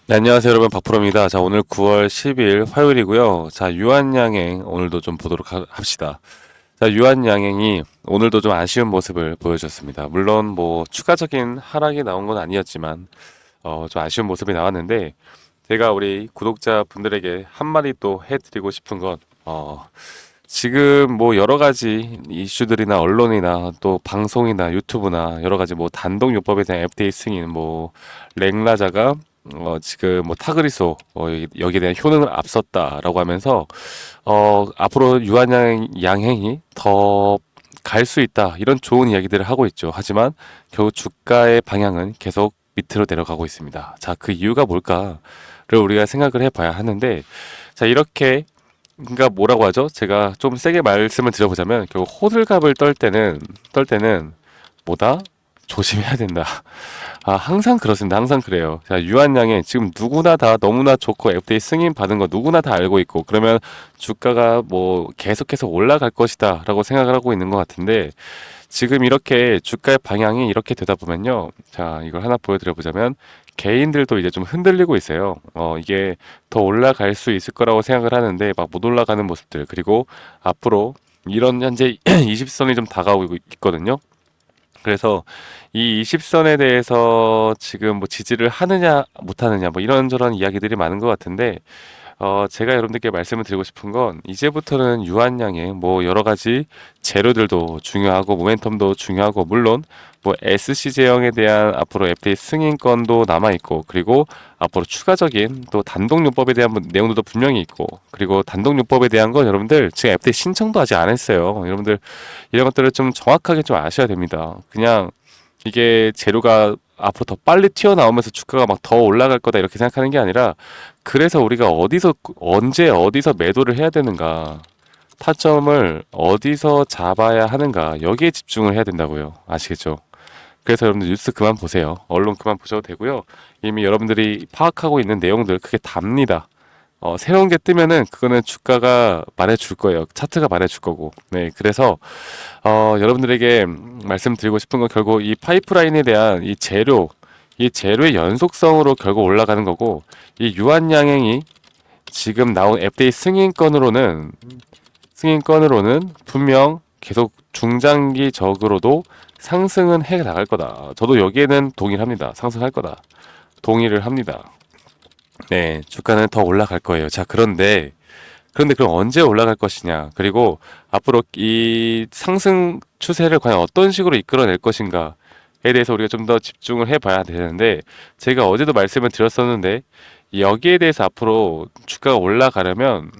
네, 안녕하세요 여러분, 박프로입니다. 자, 오늘 9월 10일 화요일이고요. 자, 유한양행 오늘도 좀 보도록 합시다. 자, 유한양행이 오늘도 좀 아쉬운 모습을 보여줬습니다. 물론 뭐 추가적인 하락이 나온 건 아니었지만 좀 아쉬운 모습이 나왔는데, 제가 우리 구독자분들에게 한마디 또 해드리고 싶은 건 지금 뭐 여러 가지 이슈들이나 언론이나 또 방송이나 유튜브나 여러 가지 뭐 단독요법에 대한 FTA 승인, 뭐 랭라자가 지금 뭐 타그리소 여기에 대한 효능을 앞섰다라고 하면서 앞으로 양행이 더 갈 수 있다, 이런 좋은 이야기들을 하고 있죠. 하지만 결국 주가의 방향은 계속 밑으로 내려가고 있습니다. 자, 그 이유가 뭘까를 우리가 생각을 해봐야 하는데, 자, 이렇게, 그러니까 뭐라고 하죠? 제가 좀 세게 말씀을 드려보자면, 결국 호들갑을 떨 때는 뭐다? 조심해야 된다. 아, 항상 그렇습니다. 항상 그래요. 자, 유한양행 지금 누구나 다 너무나 좋고 FTA 승인 받은 거 누구나 다 알고 있고, 그러면 주가가 뭐 계속해서 올라갈 것이다라고 생각을 하고 있는 것 같은데, 지금 이렇게 주가의 방향이 이렇게 되다 보면요. 자, 이걸 하나 보여드려 보자면, 개인들도 이제 좀 흔들리고 있어요. 이게 더 올라갈 수 있을 거라고 생각을 하는데 막 못 올라가는 모습들, 그리고 앞으로 이런 현재 20선이 좀 다가오고 있거든요. 그래서 이 20선에 대해서 지금 뭐 지지를 하느냐 못하느냐 뭐 이런저런 이야기들이 많은 것 같은데, 제가 여러분들께 말씀을 드리고 싶은 건, 이제부터는 유한양의 뭐 여러 가지 재료들도 중요하고 모멘텀도 중요하고, 물론 뭐 SC 제형에 대한 앞으로 FTA 승인권도 남아 있고, 그리고 앞으로 추가적인 또 단독요법에 대한 내용들도 분명히 있고, 그리고 단독요법에 대한 건 여러분들 지금 FTA 신청도 아직 안 했어요. 여러분들 이런 것들을 좀 정확하게 좀 아셔야 됩니다. 그냥 이게 재료가 앞으로 더 빨리 튀어나오면서 주가가 막 더 올라갈 거다 이렇게 생각하는 게 아니라, 그래서 우리가 어디서 언제 어디서 매도를 해야 되는가, 타점을 어디서 잡아야 하는가, 여기에 집중을 해야 된다고요. 아시겠죠? 그래서 여러분들 뉴스 그만 보세요. 언론 그만 보셔도 되고요. 이미 여러분들이 파악하고 있는 내용들 그게 답니다. 새로운 게 뜨면은 그거는 주가가 말해줄 거예요. 차트가 말해줄 거고. 네, 그래서 여러분들에게 말씀드리고 싶은 건, 결국 이 파이프라인에 대한 이 재료의 연속성으로 결국 올라가는 거고, 이 유한양행이 지금 나온 FDA 승인권으로는 분명 계속 중장기적으로도 상승은 해 나갈 거다. 저도 여기에는 동의를 합니다. 상승할 거다. 동의를 합니다. 네, 주가는 더 올라갈 거예요. 자, 그런데 그럼 언제 올라갈 것이냐? 그리고 앞으로 이 상승 추세를 과연 어떤 식으로 이끌어낼 것인가에 대해서 우리가 좀 더 집중을 해봐야 되는데, 제가 어제도 말씀을 드렸었는데, 여기에 대해서 앞으로 주가가 올라가려면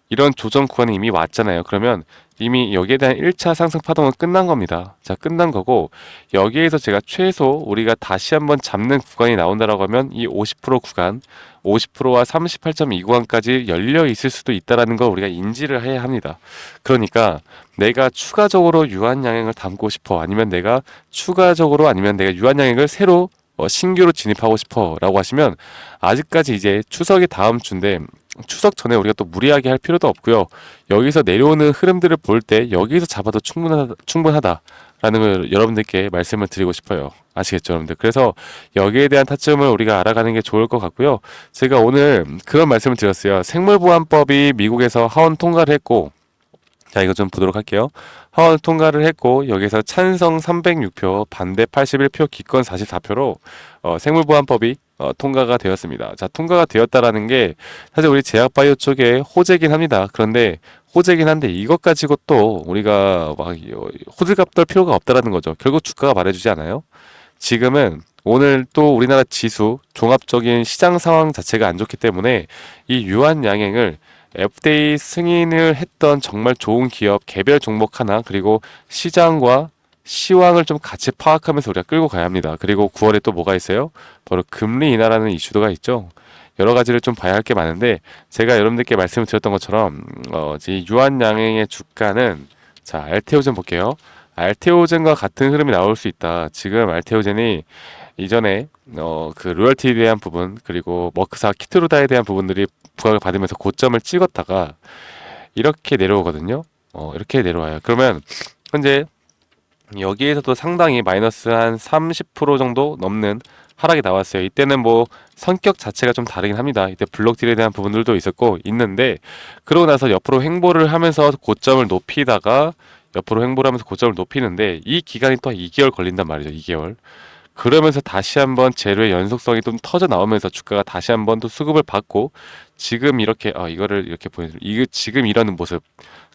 이런 조정 구간이 이미 왔잖아요. 그러면 이미 여기에 대한 1차 상승 파동은 끝난 겁니다. 자, 끝난 거고, 여기에서 제가 최소 우리가 다시 한번 잡는 구간이 나온다라고 하면 이 50% 구간, 50%와 38.2 구간까지 열려 있을 수도 있다라는 걸 우리가 인지를 해야 합니다. 그러니까 내가 추가적으로 유한양행을 담고 싶어, 아니면 내가 유한양행을 새로 신규로 진입하고 싶어 라고 하시면, 아직까지 이제 추석이 다음 주인데 추석 전에 우리가 또 무리하게 할 필요도 없고요. 여기서 내려오는 흐름들을 볼 때 여기서 잡아도 충분하다라는 걸 여러분들께 말씀을 드리고 싶어요. 아시겠죠, 여러분들? 그래서 여기에 대한 타점을 우리가 알아가는 게 좋을 것 같고요. 제가 오늘 그런 말씀을 드렸어요. 생물보안법이 미국에서 하원 통과를 했고, 자, 이거 좀 보도록 할게요. 하원 통과를 했고, 여기서 찬성 306표, 반대 81표, 기권 44표로 생물보안법이 통과가 되었습니다. 자, 통과가 되었다라는 게 사실 우리 제약바이오 쪽에 호재긴 합니다. 그런데 호재긴 한데 이것 가지고 또 우리가 막 호들갑 떨 필요가 없다라는 거죠. 결국 주가가 말해주지 않아요? 지금은 오늘 또 우리나라 지수, 종합적인 시장 상황 자체가 안 좋기 때문에 이 유한양행을 FDA 승인을 했던 정말 좋은 기업 개별 종목 하나, 그리고 시장과 시황을 좀 같이 파악하면서 우리가 끌고 가야 합니다. 그리고 9월에 또 뭐가 있어요? 바로 금리 인하라는 이슈도가 있죠. 여러 가지를 좀 봐야 할 게 많은데, 제가 여러분들께 말씀을 드렸던 것처럼 이 유한양행의 주가는, 자, 알테오젠 볼게요. 알테오젠과 같은 흐름이 나올 수 있다. 지금 알테오젠이 이전에 그 로열티에 대한 부분, 그리고 머크사 키트루다에 대한 부분들이 부각을 받으면서 고점을 찍었다가 이렇게 내려오거든요. 이렇게 내려와요. 그러면 현재 여기에서도 상당히 마이너스 한 30% 정도 넘는 하락이 나왔어요. 이때는 뭐 성격 자체가 좀 다르긴 합니다. 이때 블록딜에 대한 부분들도 있었고 있는데, 그러고 나서 옆으로 횡보를 하면서 고점을 높이다가 옆으로 횡보를 하면서 고점을 높이는데, 이 기간이 또 2개월 걸린단 말이죠. 2개월. 그러면서 다시 한번 재료의 연속성이 좀 터져 나오면서 주가가 다시 한번 또 수급을 받고, 지금 이렇게 이거를 이렇게 보여드리면, 이게 지금 이러는 모습.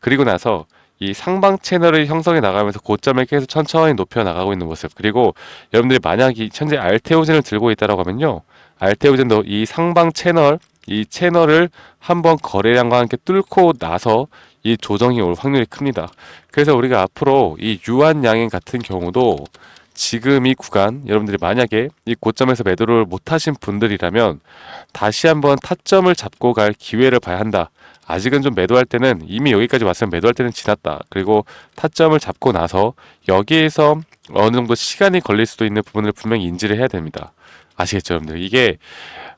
그리고 나서 이 상방 채널을 형성해 나가면서 고점을 계속 천천히 높여 나가고 있는 모습. 그리고 여러분들이 만약 이 현재 알테오젠을 들고 있다라고 하면요, 알테오젠도 이 상방 채널, 이 채널을 한번 거래량과 함께 뚫고 나서 이 조정이 올 확률이 큽니다. 그래서 우리가 앞으로 이 유한양행 같은 경우도 지금 이 구간, 여러분들이 만약에 이 고점에서 매도를 못 하신 분들이라면 다시 한번 타점을 잡고 갈 기회를 봐야 한다. 아직은 좀 매도할 때는, 이미 여기까지 왔으면 매도할 때는 지났다. 그리고 타점을 잡고 나서 여기에서 어느 정도 시간이 걸릴 수도 있는 부분을 분명히 인지를 해야 됩니다. 아시겠죠, 여러분들? 이게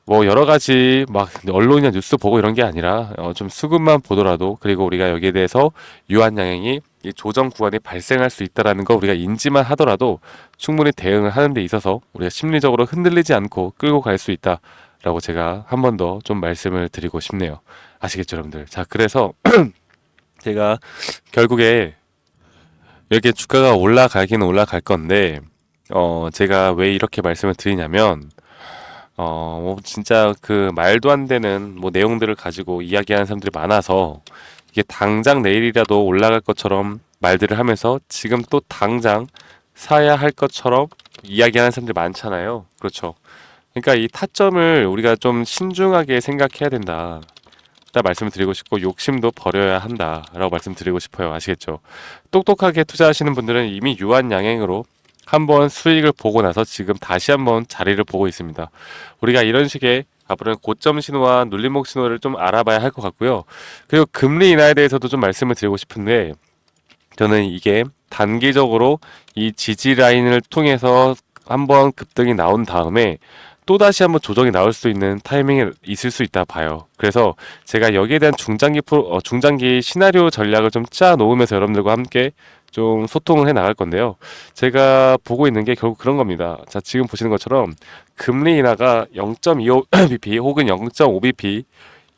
뭐 여러 가지 막 언론이나 뉴스 보고 이런 게 아니라 좀 수급만 보더라도, 그리고 우리가 여기에 대해서 유한양행이 이 조정 구간이 발생할 수 있다라는 거 우리가 인지만 하더라도 충분히 대응을 하는 데 있어서 우리가 심리적으로 흔들리지 않고 끌고 갈 수 있다라고 제가 한 번 더 좀 말씀을 드리고 싶네요. 아시겠죠, 여러분들? 자, 그래서 제가 결국에 이렇게 주가가 올라가기는 올라갈 건데, 제가 왜 이렇게 말씀을 드리냐면, 뭐 진짜 그 말도 안 되는 뭐 내용들을 가지고 이야기하는 사람들이 많아서, 이게 당장 내일이라도 올라갈 것처럼 말들을 하면서 지금 또 당장 사야 할 것처럼 이야기하는 사람들이 많잖아요. 그렇죠. 그러니까 이 타점을 우리가 좀 신중하게 생각해야 된다. 다 말씀을 드리고 싶고, 욕심도 버려야 한다라고 말씀드리고 싶어요. 아시겠죠? 똑똑하게 투자하시는 분들은 이미 유한양행으로 한번 수익을 보고 나서 지금 다시 한번 자리를 보고 있습니다. 우리가 이런 식의 앞으로는 고점 신호와 눌림목 신호를 좀 알아봐야 할 것 같고요. 그리고 금리 인하에 대해서도 좀 말씀을 드리고 싶은데, 저는 이게 단기적으로 이 지지 라인을 통해서 한번 급등이 나온 다음에 또다시 한번 조정이 나올 수 있는 타이밍이 있을 수 있다 봐요. 그래서 제가 여기에 대한 중장기 시나리오 전략을 좀 짜 놓으면서 여러분들과 함께 좀 소통을 해 나갈 건데요. 제가 보고 있는 게 결국 그런 겁니다. 자, 지금 보시는 것처럼 금리 인하가 0.25bp 혹은 0.5bp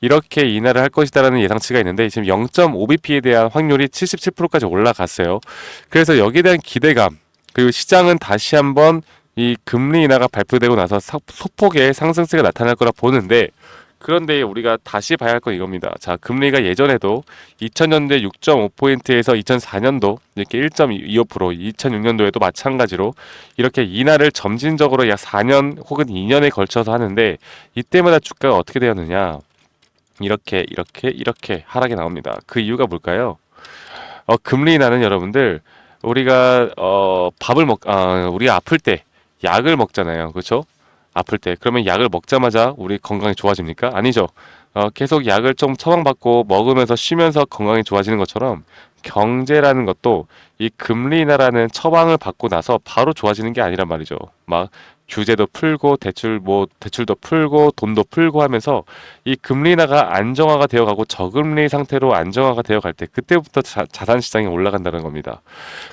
이렇게 인하를 할 것이다라는 예상치가 있는데, 지금 0.5bp에 대한 확률이 77%까지 올라갔어요. 그래서 여기에 대한 기대감, 그리고 시장은 다시 한번 이 금리 인하가 발표되고 나서 소폭의 상승세가 나타날 거라 보는데, 그런데 우리가 다시 봐야 할 건 이겁니다. 자, 금리가 예전에도 2000년대 6.5포인트에서 2004년도 이렇게 1.25%, 2006년도에도 마찬가지로 이렇게 인하를 점진적으로 약 4년 혹은 2년에 걸쳐서 하는데, 이때마다 주가가 어떻게 되었느냐? 이렇게 하락이 나옵니다. 그 이유가 뭘까요? 금리 인하는 여러분들, 우리가 우리가 아플 때 약을 먹잖아요. 그렇죠? 아플 때. 그러면 약을 먹자마자 우리 건강이 좋아집니까? 아니죠. 계속 약을 좀 처방받고 먹으면서 쉬면서 건강이 좋아지는 것처럼, 경제라는 것도 이 금리 인하라는 처방을 받고 나서 바로 좋아지는 게 아니란 말이죠. 막 규제도 풀고 대출도 풀고 돈도 풀고 하면서 이 금리 인하가 안정화가 되어가고 저금리 상태로 안정화가 되어갈 때, 그때부터 자산 시장이 올라간다는 겁니다.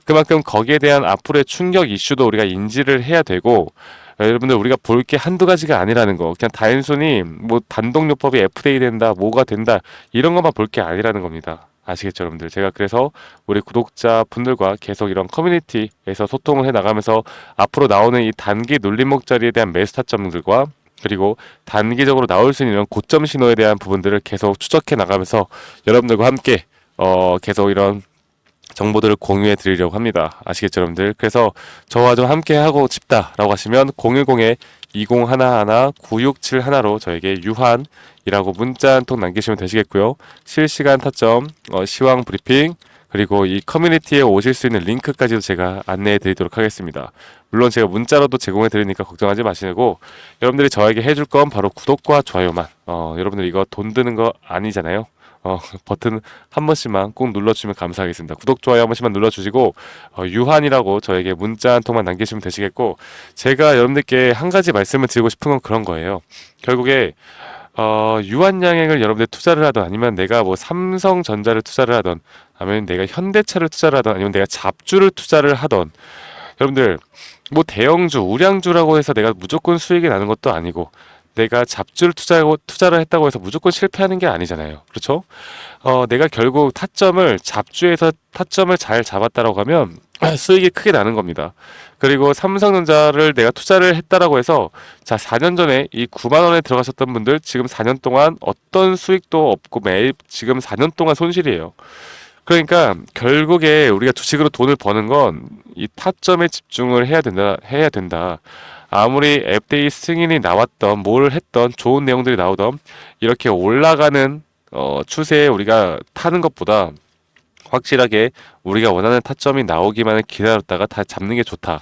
그만큼 거기에 대한 앞으로의 충격 이슈도 우리가 인지를 해야 되고, 여러분들 우리가 볼 게 한두 가지가 아니라는 거, 그냥 단순히 뭐 단독요법이 FDA 된다, 뭐가 된다, 이런 것만 볼 게 아니라는 겁니다. 아시겠죠, 여러분들? 제가 그래서 우리 구독자 분들과 계속 이런 커뮤니티에서 소통을 해 나가면서 앞으로 나오는 이 단기 눌림목 자리에 대한 매수 타점들과, 그리고 단기적으로 나올 수 있는 고점 신호에 대한 부분들을 계속 추적해 나가면서 여러분들과 함께 계속 이런 정보들을 공유해 드리려고 합니다. 아시겠죠, 여러분들? 그래서 저와 좀 함께 하고 싶다라고 하시면 010-2011-9671로 저에게 유한이라고 문자 한 통 남기시면 되시겠고요. 실시간 타점, 시황 브리핑, 그리고 이 커뮤니티에 오실 수 있는 링크까지도 제가 안내해 드리도록 하겠습니다. 물론 제가 문자로도 제공해 드리니까 걱정하지 마시고, 여러분들이 저에게 해줄 건 바로 구독과 좋아요만. 여러분들 이거 돈 드는 거 아니잖아요. 버튼 한 번씩만 꼭 눌러주시면 감사하겠습니다. 구독, 좋아요 한 번씩만 눌러주시고, 유한이라고 저에게 문자 한 통만 남기시면 되시겠고, 제가 여러분들께 한 가지 말씀을 드리고 싶은 건 그런 거예요. 결국에 유한양행을 여러분들 투자를 하던, 아니면 내가 뭐 삼성전자를 투자를 하던, 아니면 내가 현대차를 투자를 하던, 아니면 내가 잡주를 투자를 하던, 여러분들 뭐 대형주, 우량주라고 해서 내가 무조건 수익이 나는 것도 아니고 내가 잡주를 투자를 했다고 해서 무조건 실패하는 게 아니잖아요. 그렇죠? 내가 결국 잡주에서 타점을 잘 잡았다라고 하면 수익이 크게 나는 겁니다. 그리고 삼성전자를 내가 투자를 했다라고 해서 자, 4년 전에 이 9만 원에 들어가셨던 분들 지금 4년 동안 어떤 수익도 없고 매일 지금 4년 동안 손실이에요. 그러니까 결국에 우리가 주식으로 돈을 버는 건 이 타점에 집중을 해야 된다. 아무리 FDA 승인이 나왔던 뭘 했던 좋은 내용들이 나오던 이렇게 올라가는 추세에 우리가 타는 것보다 확실하게 우리가 원하는 타점이 나오기만을 기다렸다가 다 잡는 게 좋다.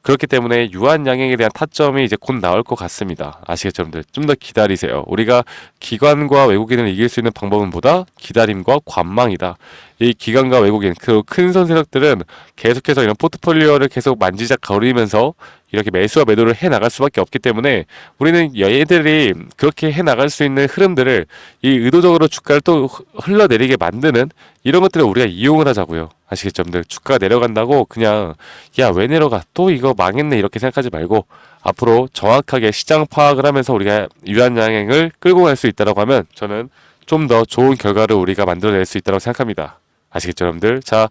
그렇기 때문에 유한양행에 대한 타점이 이제 곧 나올 것 같습니다. 아시겠죠, 여러분들? 좀 더 기다리세요. 우리가 기관과 외국인을 이길 수 있는 방법은 뭐다? 기다림과 관망이다. 이 기관과 외국인, 그 큰 손 세력들은 계속해서 이런 포트폴리오를 계속 만지작 거리면서 이렇게 매수와 매도를 해 나갈 수밖에 없기 때문에 우리는 얘들이 그렇게 해 나갈 수 있는 흐름들을 이 의도적으로 주가를 또 흘러내리게 만드는 이런 것들을 우리가 이용을 하자고요. 아시겠죠? 여러분들 주가가 내려간다고 그냥 야 왜 내려가 또 이거 망했네 이렇게 생각하지 말고 앞으로 정확하게 시장 파악을 하면서 우리가 유한양행을 끌고 갈 수 있다라고 하면 저는 좀 더 좋은 결과를 우리가 만들어낼 수 있다고 생각합니다. 아시겠죠, 여러분들? 자,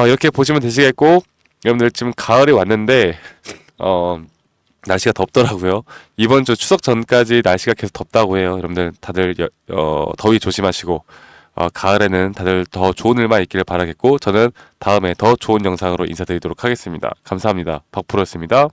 이렇게 보시면 되시겠고, 여러분들 지금 가을이 왔는데, 어, 날씨가 덥더라고요. 이번 주 추석 전까지 날씨가 계속 덥다고 해요. 여러분들 다들 더위 조심하시고, 가을에는 다들 더 좋은 일만 있기를 바라겠고, 저는 다음에 더 좋은 영상으로 인사드리도록 하겠습니다. 감사합니다. 박프로였습니다.